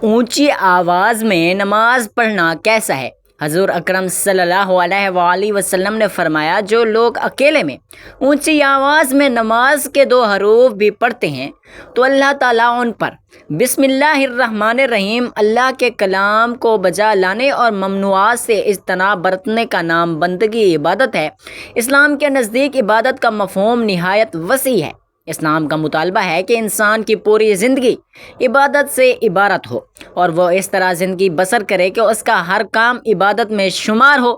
اونچی آواز میں نماز پڑھنا کیسا ہے؟ حضور اکرم صلی اللہ علیہ وآلہ وسلم نے فرمایا، جو لوگ اکیلے میں اونچی آواز میں نماز کے 2 حروف بھی پڑھتے ہیں تو اللہ تعالیٰ ان پر بسم اللہ الرحمن الرحیم، اللہ کے کلام کو بجا لانے اور ممنوعات سے اجتناب برتنے کا نام بندگی عبادت ہے۔ اسلام کے نزدیک عبادت کا مفہوم نہایت وسیع ہے۔ اسلام کا مطالبہ ہے کہ انسان کی پوری زندگی عبادت سے عبارت ہو اور وہ اس طرح زندگی بسر کرے کہ اس کا ہر کام عبادت میں شمار ہو،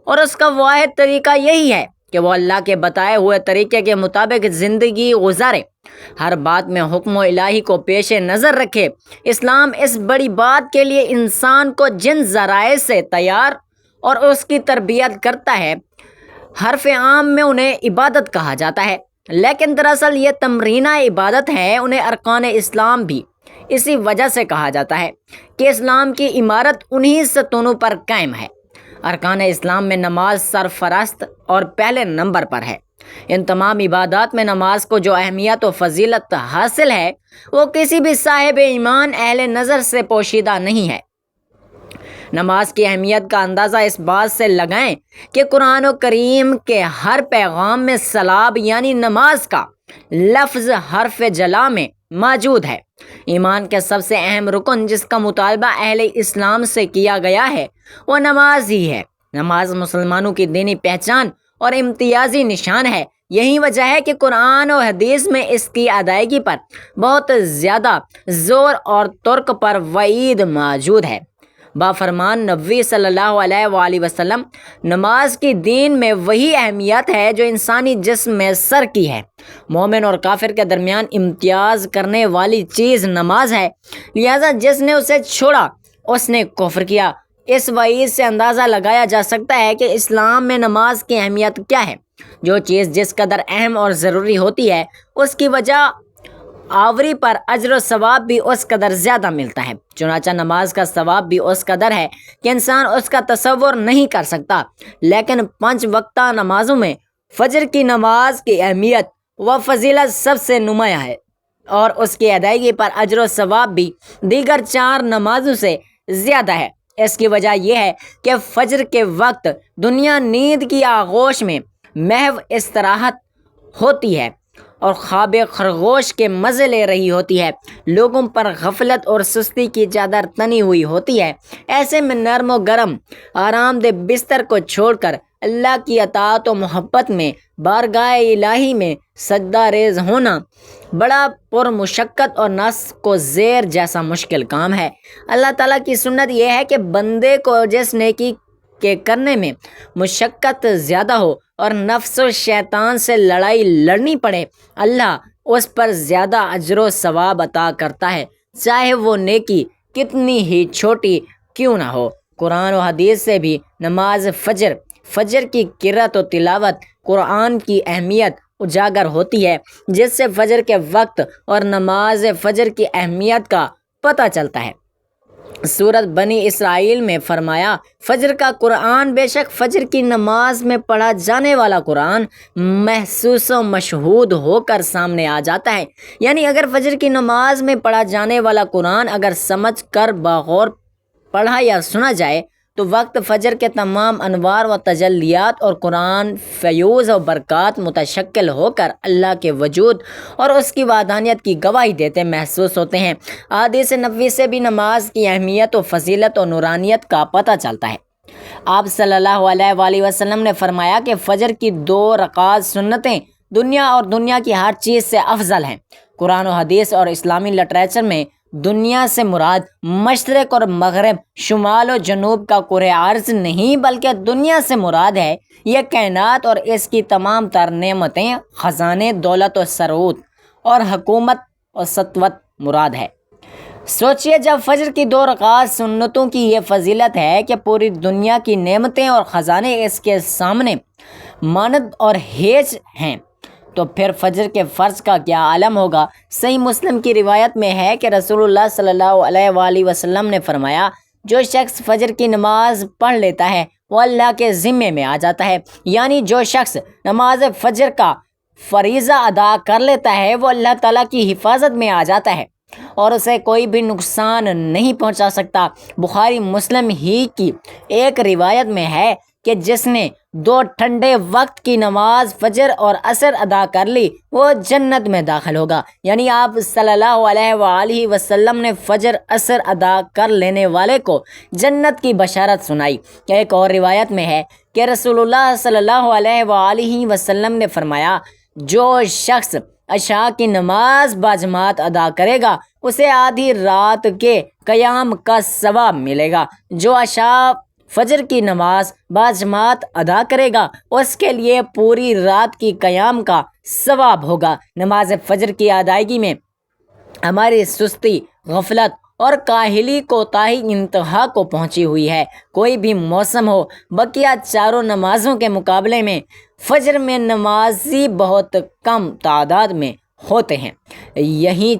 اور اس کا واحد طریقہ یہی ہے کہ وہ اللہ کے بتائے ہوئے طریقے کے مطابق زندگی گزارے، ہر بات میں حکم الہی کو پیش نظر رکھے۔ اسلام اس بڑی بات کے لیے انسان کو جن ذرائع سے تیار اور اس کی تربیت کرتا ہے، حرف عام میں انہیں عبادت کہا جاتا ہے، لیکن دراصل یہ تمرینہ عبادت ہے۔ انہیں ارکان اسلام بھی اسی وجہ سے کہا جاتا ہے کہ اسلام کی عمارت انہی ستونوں پر قائم ہے۔ ارکان اسلام میں نماز سرفرست اور پہلے نمبر پر ہے۔ ان تمام عبادات میں نماز کو جو اہمیت و فضیلت حاصل ہے وہ کسی بھی صاحب ایمان اہل نظر سے پوشیدہ نہیں ہے۔ نماز کی اہمیت کا اندازہ اس بات سے لگائیں کہ قرآن کریم کے ہر پیغام میں صلاب یعنی نماز کا لفظ حرف جلا میں موجود ہے۔ ایمان کے سب سے اہم رکن جس کا مطالبہ اہل اسلام سے کیا گیا ہے وہ نماز ہی ہے۔ نماز مسلمانوں کی دینی پہچان اور امتیازی نشان ہے۔ یہی وجہ ہے کہ قرآن و حدیث میں اس کی ادائیگی پر بہت زیادہ زور اور ترک پر وعید موجود ہے۔ بافرمان نبی صلی اللہ علیہ وآلہ وسلم، نماز کی دین میں وہی اہمیت ہے جو انسانی جسم میں سر کی ہے۔ مومن اور کافر کے درمیان امتیاز کرنے والی چیز نماز ہے، لہذا جس نے اسے چھوڑا اس نے کفر کیا۔ اس وعید سے اندازہ لگایا جا سکتا ہے کہ اسلام میں نماز کی اہمیت کیا ہے۔ جو چیز جس قدر اہم اور ضروری ہوتی ہے اس کی وجہ آوری پر اجر و ثواب بھی اس قدر زیادہ ملتا ہے۔ چنانچہ نماز کا ثواب بھی اس قدر ہے کہ انسان اس کا تصور نہیں کر سکتا۔ لیکن 5 وقتہ نمازوں میں فجر کی نماز کی اہمیت و فضیلت سب سے نمایاں ہے، اور اس کی ادائیگی پر اجر و ثواب بھی دیگر 4 نمازوں سے زیادہ ہے۔ اس کی وجہ یہ ہے کہ فجر کے وقت دنیا نیند کی آغوش میں محو استراحت ہوتی ہے اور خواب خرگوش کے مزے لے رہی ہوتی ہے۔ لوگوں پر غفلت اور سستی کی چادر تنی ہوئی ہوتی ہے۔ ایسے میں نرم و گرم آرام دہ بستر کو چھوڑ کر اللہ کی اطاعت و محبت میں بارگاہ الہی میں سجدہ ریز ہونا بڑا پرمشقت اور نفس کو زیر جیسا مشکل کام ہے۔ اللہ تعالیٰ کی سنت یہ ہے کہ بندے کو جس نیکی کے کرنے میں مشقت زیادہ ہو اور نفس و شیطان سے لڑائی لڑنی پڑے، اللہ اس پر زیادہ اجر و ثواب عطا کرتا ہے، چاہے وہ نیکی کتنی ہی چھوٹی کیوں نہ ہو۔ قرآن و حدیث سے بھی نماز فجر کی قرأت و تلاوت قرآن کی اہمیت اجاگر ہوتی ہے، جس سے فجر کے وقت اور نماز فجر کی اہمیت کا پتہ چلتا ہے۔ سورۃ بنی اسرائیل میں فرمایا، فجر کا قرآن، بے شک فجر کی نماز میں پڑھا جانے والا قرآن محسوس و مشہود ہو کر سامنے آ جاتا ہے۔ یعنی اگر فجر کی نماز میں پڑھا جانے والا قرآن اگر سمجھ کر بغور پڑھا یا سنا جائے تو وقت فجر کے تمام انوار و تجلیات اور قرآن فیوز و برکات متشکل ہو کر اللہ کے وجود اور اس کی وحدانیت کی گواہی دیتے محسوس ہوتے ہیں۔ احادیث نبوی سے بھی نماز کی اہمیت و فضیلت و نورانیت کا پتہ چلتا ہے۔ آپ صلی اللہ علیہ وآلہ وسلم نے فرمایا کہ فجر کی 2 رکعات سنتیں دنیا اور دنیا کی ہر چیز سے افضل ہیں۔ قرآن و حدیث اور اسلامی لٹریچر میں دنیا سے مراد مشرق اور مغرب، شمال و جنوب کا کرۂ ارض نہیں بلکہ دنیا سے مراد ہے یہ کائنات اور اس کی تمام تر نعمتیں، خزانے، دولت و ثروت اور حکومت و سطوت مراد ہے۔ سوچئے، جب فجر کی 2 رکعات سنتوں کی یہ فضیلت ہے کہ پوری دنیا کی نعمتیں اور خزانے اس کے سامنے ماند اور ہیچ ہیں، تو پھر فجر کے فرض کا کیا عالم ہوگا۔ صحیح مسلم کی روایت میں ہے کہ رسول اللہ صلی اللہ علیہ وآلہ وسلم نے فرمایا، جو شخص فجر کی نماز پڑھ لیتا ہے وہ اللہ کے ذمے میں آ جاتا ہے۔ یعنی جو شخص نماز فجر کا فریضہ ادا کر لیتا ہے وہ اللہ تعالیٰ کی حفاظت میں آ جاتا ہے۔ اور اسے کوئی بھی نقصان نہیں پہنچا سکتا۔ بخاری مسلم ہی کی ایک روایت میں ہے کہ جس نے 2 ٹھنڈے وقت کی نماز فجر اور عصر ادا کر لی وہ جنت میں داخل ہوگا۔ یعنی آپ صلی اللہ علیہ وآلہ وسلم نے فجر عصر ادا کر لینے والے کو جنت کی بشارت سنائی۔ ایک اور روایت میں ہے کہ رسول اللہ صلی اللہ علیہ وآلہ وسلم نے فرمایا، جو شخص عشاء کی نماز باجماعت ادا کرے گا اسے آدھی رات کے قیام کا ثواب ملے گا۔ جو عشاء فجر کی نماز باجماعت ادا کرے گا اس کے لیے پوری رات کی قیام کا ثواب ہوگا۔ نماز فجر کی ادائیگی میں ہماری سستی، غفلت اور کاہلی کوتاہی انتہا کو پہنچی ہوئی ہے۔ کوئی بھی موسم ہو، بقیہ چاروں نمازوں کے مقابلے میں فجر میں نمازی بہت کم تعداد میں ہوتے ہیں۔ یہی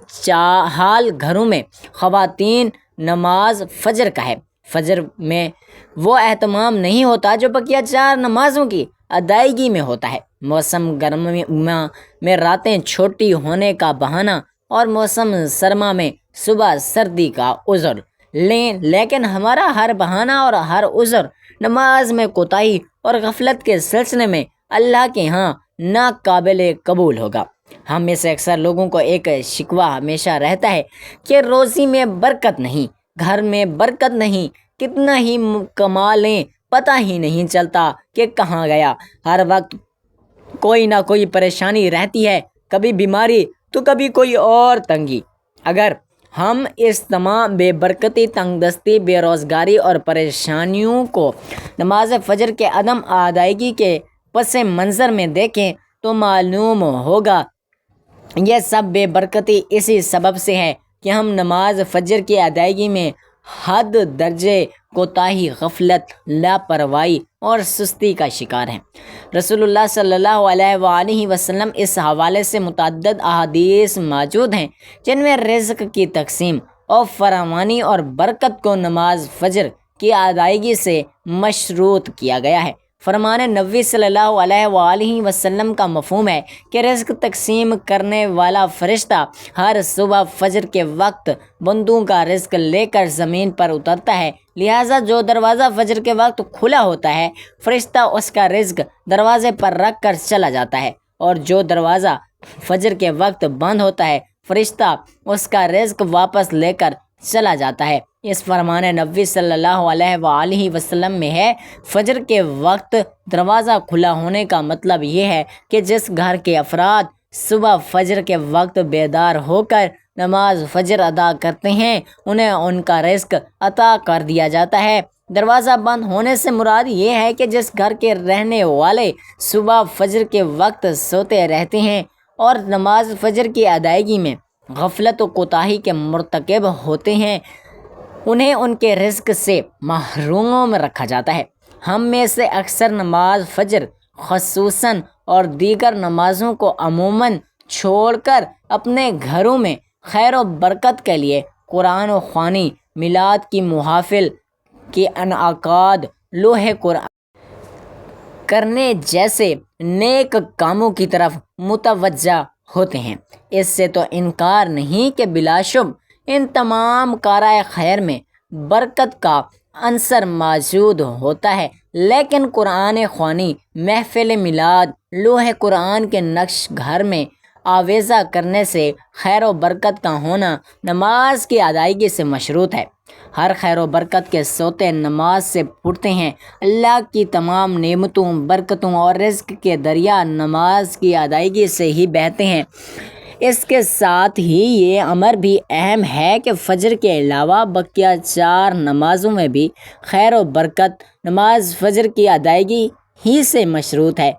حال گھروں میں خواتین نماز فجر کا ہے۔ فجر میں وہ اہتمام نہیں ہوتا جو بقیہ 4 نمازوں کی ادائیگی میں ہوتا ہے۔ موسم گرما میں راتیں چھوٹی ہونے کا بہانہ اور موسم سرما میں صبح سردی کا عذر لیں، لیکن ہمارا ہر بہانہ اور ہر عذر نماز میں کوتاہی اور غفلت کے سلسلے میں اللہ کے ہاں ناقابل قبول ہوگا۔ ہم میں سے اکثر لوگوں کو ایک شکوہ ہمیشہ رہتا ہے کہ روزی میں برکت نہیں، گھر میں برکت نہیں، کتنا ہی کما لیں پتہ ہی نہیں چلتا کہ کہاں گیا۔ ہر وقت کوئی نہ کوئی پریشانی رہتی ہے، کبھی بیماری تو کبھی کوئی اور تنگی۔ اگر ہم اس تمام بے برکتی، تنگ دستی، بے روزگاری اور پریشانیوں کو نماز فجر کے عدم ادائیگی کے پس منظر میں دیکھیں تو معلوم ہوگا یہ سب بے برکتی اسی سبب سے ہے کہ ہم نماز فجر کی ادائیگی میں حد درجے کوتاہی، غفلت، لاپرواہی اور سستی کا شکار ہیں۔ رسول اللہ صلی اللہ علیہ وآلہ وسلم اس حوالے سے متعدد احادیث موجود ہیں جن میں رزق کی تقسیم اور فراوانی اور برکت کو نماز فجر کی ادائیگی سے مشروط کیا گیا ہے۔ فرمان نبوی صلی اللہ علیہ وآلہ وسلم کا مفہوم ہے کہ رزق تقسیم کرنے والا فرشتہ ہر صبح فجر کے وقت بندوں کا رزق لے کر زمین پر اترتا ہے، لہٰذا جو دروازہ فجر کے وقت کھلا ہوتا ہے فرشتہ اس کا رزق دروازے پر رکھ کر چلا جاتا ہے، اور جو دروازہ فجر کے وقت بند ہوتا ہے فرشتہ اس کا رزق واپس لے کر چلا جاتا ہے۔ اس فرمان نبوی صلی اللہ علیہ وآلہ وسلم میں ہے، فجر کے وقت دروازہ کھلا ہونے کا مطلب یہ ہے کہ جس گھر کے افراد صبح فجر کے وقت بیدار ہو کر نماز فجر ادا کرتے ہیں انہیں ان کا رزق عطا کر دیا جاتا ہے۔ دروازہ بند ہونے سے مراد یہ ہے کہ جس گھر کے رہنے والے صبح فجر کے وقت سوتے رہتے ہیں اور نماز فجر کی ادائیگی میں غفلت و کوتاہی کے مرتکب ہوتے ہیں انہیں ان کے رزق سے محروم رکھا جاتا ہے۔ ہم میں سے اکثر نماز فجر خصوصاً اور دیگر نمازوں کو عموماً چھوڑ کر اپنے گھروں میں خیر و برکت کے لیے قرآن خوانی، میلاد کی محافل کے انعقاد، لوح قرآن کرنے جیسے نیک کاموں کی طرف متوجہ ہوتے ہیں۔ اس سے تو انکار نہیں کہ بلا شبہ ان تمام کارۂ خیر میں برکت کا عنصر موجود ہوتا ہے، لیکن قرآن خوانی، محفل میلاد، لوح قرآن کے نقش گھر میں آویزہ کرنے سے خیر و برکت کا ہونا نماز کی ادائیگی سے مشروط ہے۔ ہر خیر و برکت کے سوتے نماز سے پھوٹتے ہیں۔ اللہ کی تمام نعمتوں، برکتوں اور رزق کے دریا نماز کی ادائیگی سے ہی بہتے ہیں۔ اس کے ساتھ ہی یہ امر بھی اہم ہے کہ فجر کے علاوہ بقیہ 4 نمازوں میں بھی خیر و برکت نماز فجر کی ادائیگی ہی سے مشروط ہے،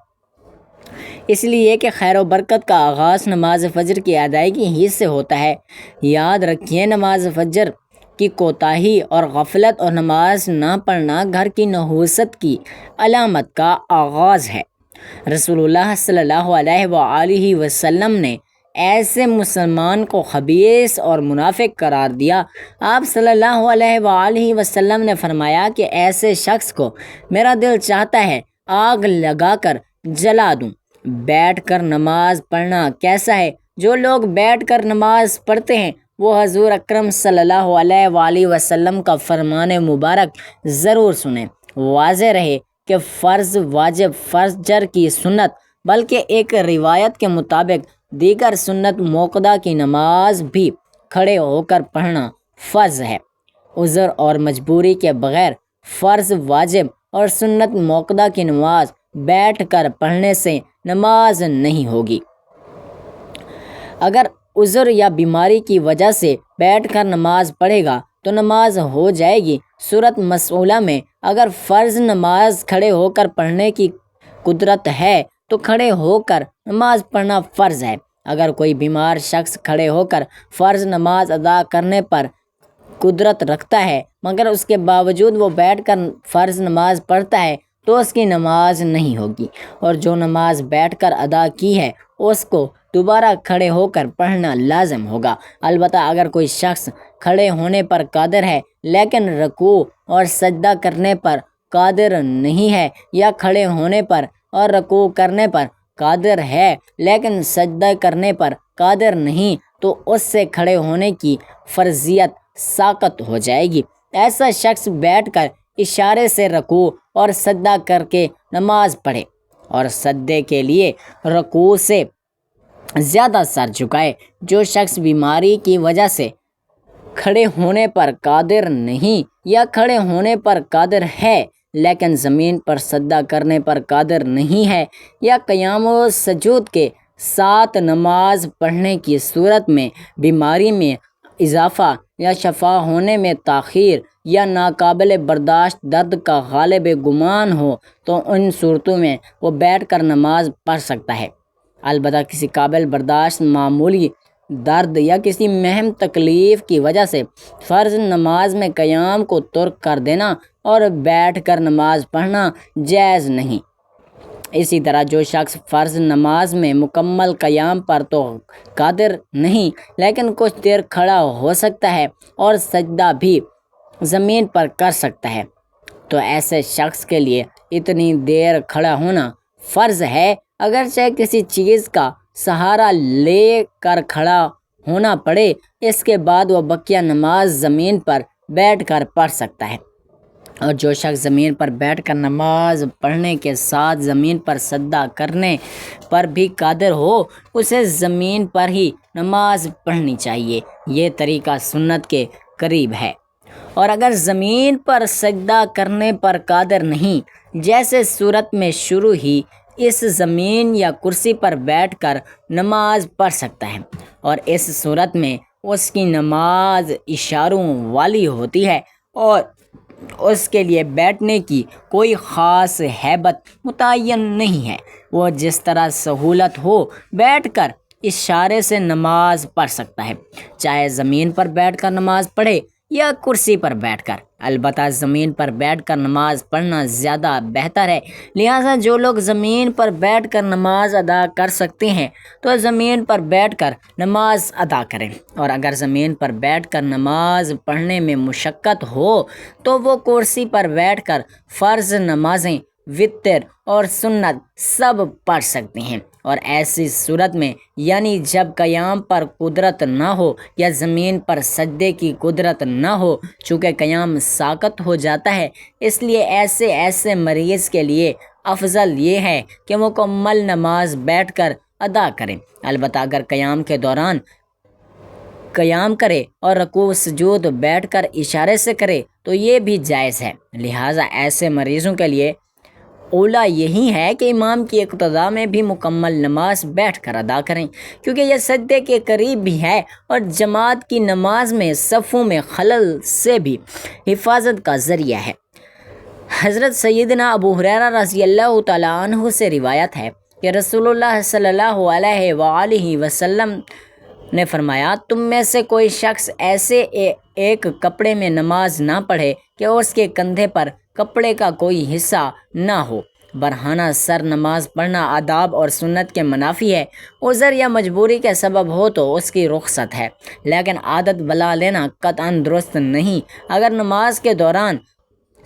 اس لیے کہ خیر و برکت کا آغاز نماز فجر کی ادائیگی ہی سے ہوتا ہے۔ یاد رکھیے، نماز فجر کی کوتاہی اور غفلت اور نماز نہ پڑھنا گھر کی نحوست کی علامت کا آغاز ہے۔ رسول اللہ صلی اللہ علیہ وآلہ وسلم نے ایسے مسلمان کو خبیث اور منافق قرار دیا۔ آپ صلی اللہ علیہ وآلہ وسلم نے فرمایا کہ ایسے شخص کو میرا دل چاہتا ہے آگ لگا کر جلا دوں۔ بیٹھ کر نماز پڑھنا کیسا ہے؟ جو لوگ بیٹھ کر نماز پڑھتے ہیں وہ حضور اکرم صلی اللہ علیہ وآلہ وسلم کا فرمان مبارک ضرور سنیں۔ واضح رہے کہ فرض، واجب، فجر کی سنت، بلکہ ایک روایت کے مطابق دیگر سنت موقدہ کی نماز بھی کھڑے ہو کر پڑھنا فرض ہے۔ عذر اور مجبوری کے بغیر فرض، واجب اور سنت موقدہ کی نماز بیٹھ کر پڑھنے سے نماز نہیں ہوگی۔ اگر عذر یا بیماری کی وجہ سے بیٹھ کر نماز پڑھے گا تو نماز ہو جائے گی۔ صورت مسئولہ میں اگر فرض نماز کھڑے ہو کر پڑھنے کی قدرت ہے تو کھڑے ہو کر نماز پڑھنا فرض ہے۔ اگر کوئی بیمار شخص کھڑے ہو کر فرض نماز ادا کرنے پر قدرت رکھتا ہے مگر اس کے باوجود وہ بیٹھ کر فرض نماز پڑھتا ہے تو اس کی نماز نہیں ہوگی، اور جو نماز بیٹھ کر ادا کی ہے اس کو دوبارہ کھڑے ہو کر پڑھنا لازم ہوگا۔ البتہ اگر کوئی شخص کھڑے ہونے پر قادر ہے لیکن رکوع اور سجدہ کرنے پر قادر نہیں ہے، یا کھڑے ہونے پر اور رکوع کرنے پر قادر ہے لیکن سجدہ کرنے پر قادر نہیں، تو اس سے کھڑے ہونے کی فرضیت ساقط ہو جائے گی۔ ایسا شخص بیٹھ کر اشارے سے رکوع اور سجدہ کر کے نماز پڑھے اور سجدے کے لیے رکوع سے زیادہ سر جھکائے۔ جو شخص بیماری کی وجہ سے کھڑے ہونے پر قادر نہیں یا کھڑے ہونے پر قادر ہے لیکن زمین پر سجدہ کرنے پر قادر نہیں ہے، یا قیام و سجود کے ساتھ نماز پڑھنے کی صورت میں بیماری میں اضافہ یا شفا ہونے میں تاخیر یا ناقابل برداشت درد کا غالب گمان ہو تو ان صورتوں میں وہ بیٹھ کر نماز پڑھ سکتا ہے۔ البتہ کسی قابل برداشت معمولی درد یا کسی مہم تکلیف کی وجہ سے فرض نماز میں قیام کو ترک کر دینا اور بیٹھ کر نماز پڑھنا جائز نہیں۔ اسی طرح جو شخص فرض نماز میں مکمل قیام پر تو قادر نہیں لیکن کچھ دیر کھڑا ہو سکتا ہے اور سجدہ بھی زمین پر کر سکتا ہے، تو ایسے شخص کے لیے اتنی دیر کھڑا ہونا فرض ہے، اگرچہ کسی چیز کا سہارا لے کر کھڑا ہونا پڑے۔ اس کے بعد وہ بقیہ نماز زمین پر بیٹھ کر پڑھ سکتا ہے۔ اور جو شخص زمین پر بیٹھ کر نماز پڑھنے کے ساتھ زمین پر سجدہ کرنے پر بھی قادر ہو، اسے زمین پر ہی نماز پڑھنی چاہیے۔ یہ طریقہ سنت کے قریب ہے۔ اور اگر زمین پر سجدہ کرنے پر قادر نہیں، جیسے صورت میں شروع ہی اس زمین یا کرسی پر بیٹھ کر نماز پڑھ سکتا ہے، اور اس صورت میں اس کی نماز اشاروں والی ہوتی ہے اور اس کے لیے بیٹھنے کی کوئی خاص ہیبت متعین نہیں ہے، وہ جس طرح سہولت ہو بیٹھ کر اشارے سے نماز پڑھ سکتا ہے، چاہے زمین پر بیٹھ کر نماز پڑھے یا کرسی پر بیٹھ کر۔ البتہ زمین پر بیٹھ کر نماز پڑھنا زیادہ بہتر ہے، لہٰذا جو لوگ زمین پر بیٹھ کر نماز ادا کر سکتے ہیں تو زمین پر بیٹھ کر نماز ادا کریں، اور اگر زمین پر بیٹھ کر نماز پڑھنے میں مشقت ہو تو وہ کرسی پر بیٹھ کر فرض نمازیں، وتر اور سنت سب پڑھ سکتے ہیں۔ اور ایسی صورت میں یعنی جب قیام پر قدرت نہ ہو یا زمین پر سجدے کی قدرت نہ ہو، چونکہ قیام ساقط ہو جاتا ہے، اس لیے ایسے مریض کے لیے افضل یہ ہے کہ مکمل نماز بیٹھ کر ادا کریں۔ البتہ اگر قیام کے دوران قیام کرے اور رکوع سجود بیٹھ کر اشارے سے کرے تو یہ بھی جائز ہے، لہٰذا ایسے مریضوں کے لیے اولیٰ یہی ہے کہ امام کی اقتداء میں بھی مکمل نماز بیٹھ کر ادا کریں، کیونکہ یہ سجدے کے قریب بھی ہے اور جماعت کی نماز میں صفوں میں خلل سے بھی حفاظت کا ذریعہ ہے۔ حضرت سیدنا ابو ہریرہ رضی اللہ تعالیٰ عنہ سے روایت ہے کہ رسول اللہ صلی اللہ علیہ وآلہ وسلم نے فرمایا، تم میں سے کوئی شخص ایسے ایک کپڑے میں نماز نہ پڑھے کہ اس کے کندھے پر کپڑے کا کوئی حصہ نہ ہو۔ برہنہ سر نماز پڑھنا آداب اور سنت کے منافی ہے۔ عذر یا مجبوری کے سبب ہو تو اس کی رخصت ہے، لیکن عادت بلا لینا قطعاً درست نہیں۔ اگر نماز کے دوران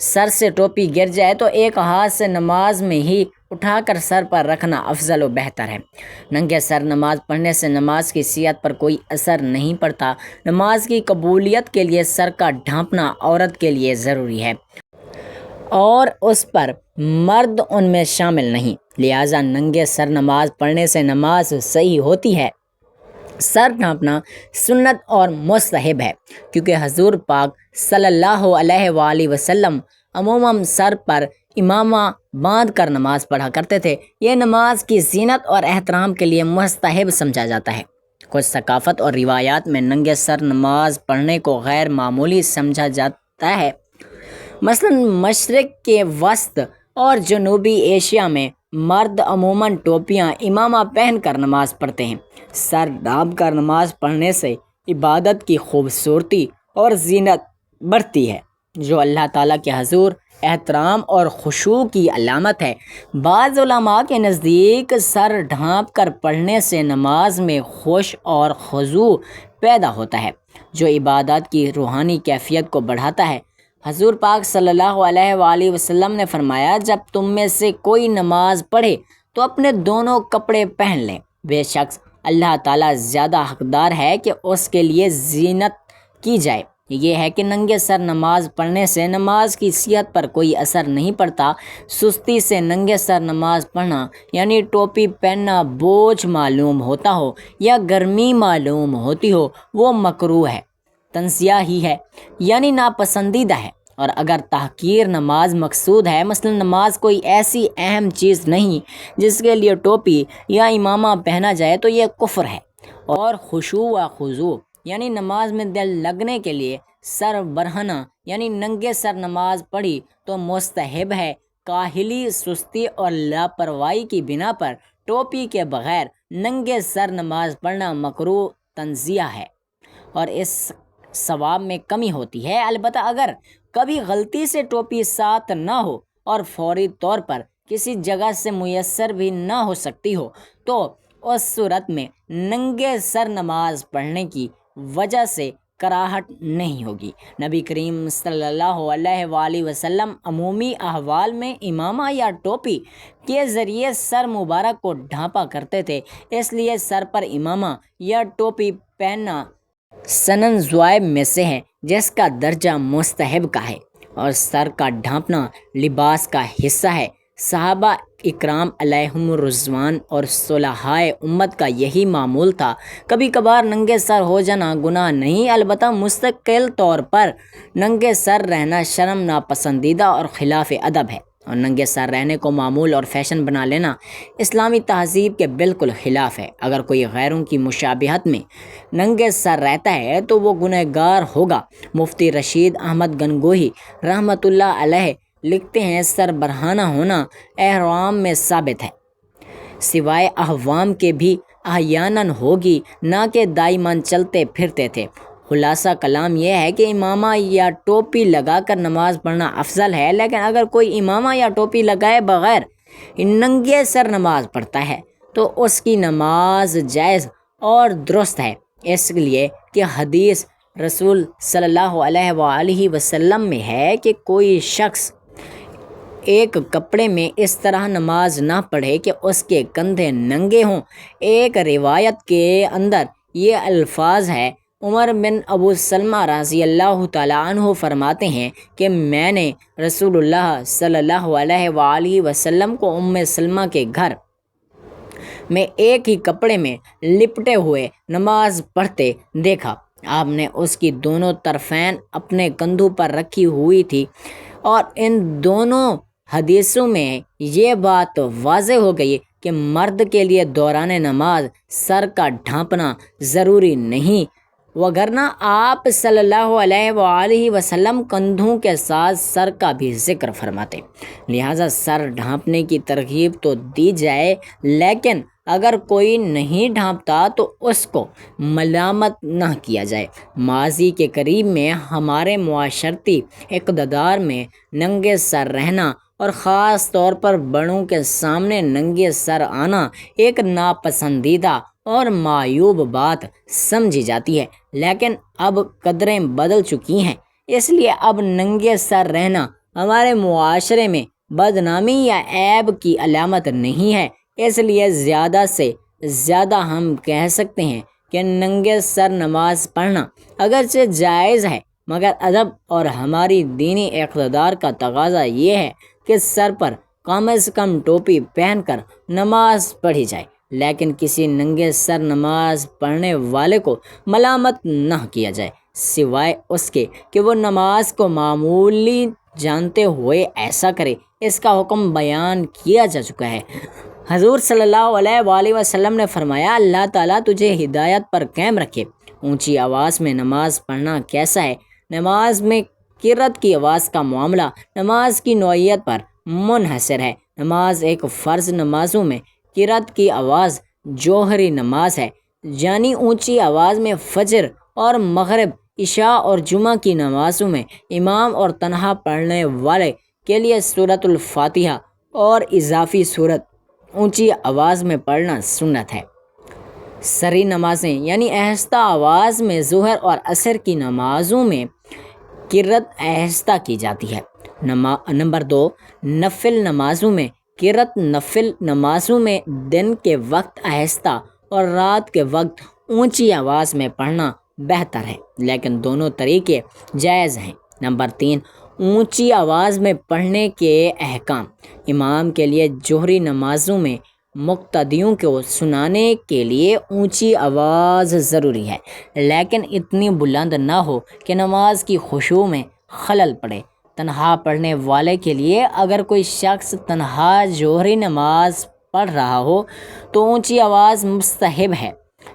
سر سے ٹوپی گر جائے تو ایک ہاتھ سے نماز میں ہی اٹھا کر سر پر رکھنا افضل و بہتر ہے۔ ننگے سر نماز پڑھنے سے نماز کی صحت پر کوئی اثر نہیں پڑتا۔ نماز کی قبولیت کے لیے سر کا ڈھانپنا عورت کے لیے ضروری ہے اور اس پر مرد ان میں شامل نہیں، لہٰذا ننگے سر نماز پڑھنے سے نماز صحیح ہوتی ہے۔ سر ڈھانپنا سنت اور مستحب ہے، کیونکہ حضور پاک صلی اللہ علیہ وآلہ وسلم عموماً سر پر امامہ باندھ کر نماز پڑھا کرتے تھے۔ یہ نماز کی زینت اور احترام کے لیے مستحب سمجھا جاتا ہے۔ کچھ ثقافت اور روایات میں ننگے سر نماز پڑھنے کو غیر معمولی سمجھا جاتا ہے۔ مثلاً مشرق کے وسط اور جنوبی ایشیا میں مرد عموماً ٹوپیاں امامہ پہن کر نماز پڑھتے ہیں۔ سر ڈھانپ کر نماز پڑھنے سے عبادت کی خوبصورتی اور زینت بڑھتی ہے، جو اللہ تعالیٰ کے حضور احترام اور خشوع کی علامت ہے۔ بعض علماء کے نزدیک سر ڈھانپ کر پڑھنے سے نماز میں خشوع اور خضوع پیدا ہوتا ہے، جو عبادت کی روحانی کیفیت کو بڑھاتا ہے۔ حضور پاک صلی اللہ علیہ وآلہ وسلم نے فرمایا، جب تم میں سے کوئی نماز پڑھے تو اپنے دونوں کپڑے پہن لیں، بے شک اللہ تعالیٰ زیادہ حقدار ہے کہ اس کے لیے زینت کی جائے۔ یہ ہے کہ ننگے سر نماز پڑھنے سے نماز کی صحت پر کوئی اثر نہیں پڑتا۔ سستی سے ننگے سر نماز پڑھنا، یعنی ٹوپی پہننا بوجھ معلوم ہوتا ہو یا گرمی معلوم ہوتی ہو، وہ مکروہ ہے، تنزیہ ہی ہے، یعنی ناپسندیدہ ہے۔ اور اگر تحقیر نماز مقصود ہے، مثلا نماز کوئی ایسی اہم چیز نہیں جس کے لیے ٹوپی یا امامہ پہنا جائے، تو یہ کفر ہے۔ اور خشوع و خضوع یعنی نماز میں دل لگنے کے لیے سر برہنہ یعنی ننگے سر نماز پڑھی تو مستحب ہے۔ کاہلی، سستی اور لاپرواہی کی بنا پر ٹوپی کے بغیر ننگے سر نماز پڑھنا مکروہ تنزیہ ہے اور اس ثواب میں کمی ہوتی ہے۔ البتہ اگر کبھی غلطی سے ٹوپی ساتھ نہ ہو اور فوری طور پر کسی جگہ سے میسر بھی نہ ہو سکتی ہو، تو اس صورت میں ننگے سر نماز پڑھنے کی وجہ سے کراہت نہیں ہوگی۔ نبی کریم صلی اللہ علیہ وآلہ وسلم عمومی احوال میں امامہ یا ٹوپی کے ذریعے سر مبارک کو ڈھانپا کرتے تھے، اس لیے سر پر امامہ یا ٹوپی پہننا سنن ضوابط میں سے ہے، جس کا درجہ مستحب کا ہے، اور سر کا ڈھانپنا لباس کا حصہ ہے۔ صحابہ اکرام علیہم الرضوان اور صلحائے امت کا یہی معمول تھا۔ کبھی کبھار ننگے سر ہو جانا گناہ نہیں، البتہ مستقل طور پر ننگے سر رہنا شرم، ناپسندیدہ اور خلاف ادب ہے، اور ننگے سر رہنے کو معمول اور فیشن بنا لینا اسلامی تہذیب کے بالکل خلاف ہے۔ اگر کوئی غیروں کی مشابہت میں ننگے سر رہتا ہے تو وہ گنہگار ہوگا۔ مفتی رشید احمد گنگوہی رحمۃ اللہ علیہ لکھتے ہیں، سر برہنہ ہونا احرام میں ثابت ہے، سوائے احوام کے بھی احیاناً ہوگی، نہ کہ دائماً چلتے پھرتے تھے۔ خلاصہ کلام یہ ہے کہ امامہ یا ٹوپی لگا کر نماز پڑھنا افضل ہے، لیکن اگر کوئی امامہ یا ٹوپی لگائے بغیر ننگے سر نماز پڑھتا ہے تو اس کی نماز جائز اور درست ہے، اس لیے کہ حدیث رسول صلی اللہ علیہ وآلہ وسلم میں ہے کہ کوئی شخص ایک کپڑے میں اس طرح نماز نہ پڑھے کہ اس کے کندھے ننگے ہوں۔ ایک روایت کے اندر یہ الفاظ ہے، عمر بن ابو سلمہ رضی اللہ تعالیٰ عنہ فرماتے ہیں کہ میں نے رسول اللہ صلی اللہ علیہ وآلہ وسلم کو ام سلمہ کے گھر میں ایک ہی کپڑے میں لپٹے ہوئے نماز پڑھتے دیکھا۔ آپ نے اس کی دونوں طرفین اپنے کندھوں پر رکھی ہوئی تھی، اور ان دونوں حدیثوں میں یہ بات واضح ہو گئی کہ مرد کے لیے دوران نماز سر کا ڈھانپنا ضروری نہیں، وگرنہ آپ صلی اللہ علیہ وآلہ وسلم کندھوں کے ساتھ سر کا بھی ذکر فرماتے۔ لہٰذا سر ڈھانپنے کی ترغیب تو دی جائے، لیکن اگر کوئی نہیں ڈھانپتا تو اس کو ملامت نہ کیا جائے۔ ماضی کے قریب میں ہمارے معاشرتی اقتدار میں ننگے سر رہنا اور خاص طور پر بڑوں کے سامنے ننگے سر آنا ایک ناپسندیدہ اور معیوب بات سمجھی جاتی ہے، لیکن اب قدریں بدل چکی ہیں، اس لیے اب ننگے سر رہنا ہمارے معاشرے میں بدنامی یا عیب کی علامت نہیں ہے۔ اس لیے زیادہ سے زیادہ ہم کہہ سکتے ہیں کہ ننگے سر نماز پڑھنا اگرچہ جائز ہے، مگر ادب اور ہماری دینی اقتدار کا تقاضا یہ ہے کہ سر پر کم از کم ٹوپی پہن کر نماز پڑھی جائے، لیکن کسی ننگے سر نماز پڑھنے والے کو ملامت نہ کیا جائے، سوائے اس کے کہ وہ نماز کو معمولی جانتے ہوئے ایسا کرے۔ اس کا حکم بیان کیا جا چکا ہے۔ حضور صلی اللہ علیہ وآلہ وسلم نے فرمایا، اللہ تعالیٰ تجھے ہدایت پر قائم رکھے۔ اونچی آواز میں نماز پڑھنا کیسا ہے؟ نماز میں قرات کی آواز کا معاملہ نماز کی نوعیت پر منحصر ہے۔ نماز ایک فرض نمازوں میں قرات کی آواز جوہری نماز ہے، یعنی اونچی آواز میں فجر اور مغرب، عشاء اور جمعہ کی نمازوں میں امام اور تنہا پڑھنے والے کے لیے سورۃ الفاتحہ اور اضافی سورت اونچی آواز میں پڑھنا سنت ہے۔ سری نمازیں یعنی آہستہ آواز میں ظہر اور عصر کی نمازوں میں قرات آہستہ کی جاتی ہے۔ نمبر 2، نفل نمازوں میں قرات۔ نفل نمازوں میں دن کے وقت آہستہ اور رات کے وقت اونچی آواز میں پڑھنا بہتر ہے، لیکن دونوں طریقے جائز ہیں۔ نمبر 3، اونچی آواز میں پڑھنے کے احکام۔ امام کے لیے جوہری نمازوں میں مقتدیوں کو سنانے کے لیے اونچی آواز ضروری ہے، لیکن اتنی بلند نہ ہو کہ نماز کی خشوع میں خلل پڑے۔ تنہا پڑھنے والے کے لیے اگر کوئی شخص تنہا جوہری نماز پڑھ رہا ہو تو اونچی آواز مستحب ہے،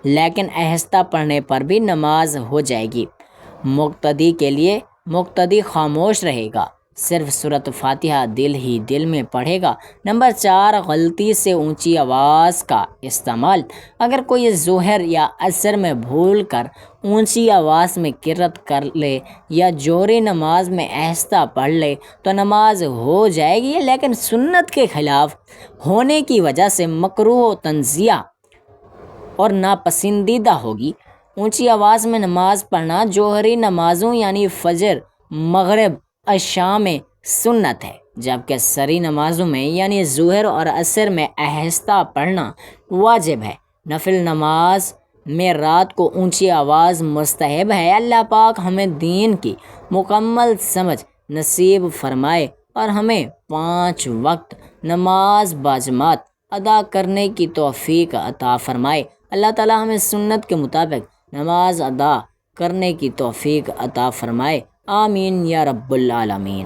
لیکن آہستہ پڑھنے پر بھی نماز ہو جائے گی۔ مقتدی کے لیے مقتدی خاموش رہے گا، صرف سورۃ فاتحہ دل ہی دل میں پڑھے گا۔ نمبر 4، غلطی سے اونچی آواز کا استعمال۔ اگر کوئی ظہر یا عصر میں بھول کر اونچی آواز میں قرات کر لے یا جوہری نماز میں آہستہ پڑھ لے تو نماز ہو جائے گی، لیکن سنت کے خلاف ہونے کی وجہ سے مکروہ و تنزیہ اور ناپسندیدہ ہوگی۔ اونچی آواز میں نماز پڑھنا جوہری نمازوں یعنی فجر، مغرب، عشاء میں سنت ہے، جبکہ سری نمازوں میں یعنی ظہر اور عصر میں آہستہ پڑھنا واجب ہے۔ نفل نماز میں رات کو اونچی آواز مستحب ہے۔ اللہ پاک ہمیں دین کی مکمل سمجھ نصیب فرمائے اور ہمیں 5 وقت نماز باجماعت ادا کرنے کی توفیق عطا فرمائے۔ اللہ تعالیٰ ہمیں سنت کے مطابق نماز ادا کرنے کی توفیق عطا فرمائے۔ آمین یا رب العالمین۔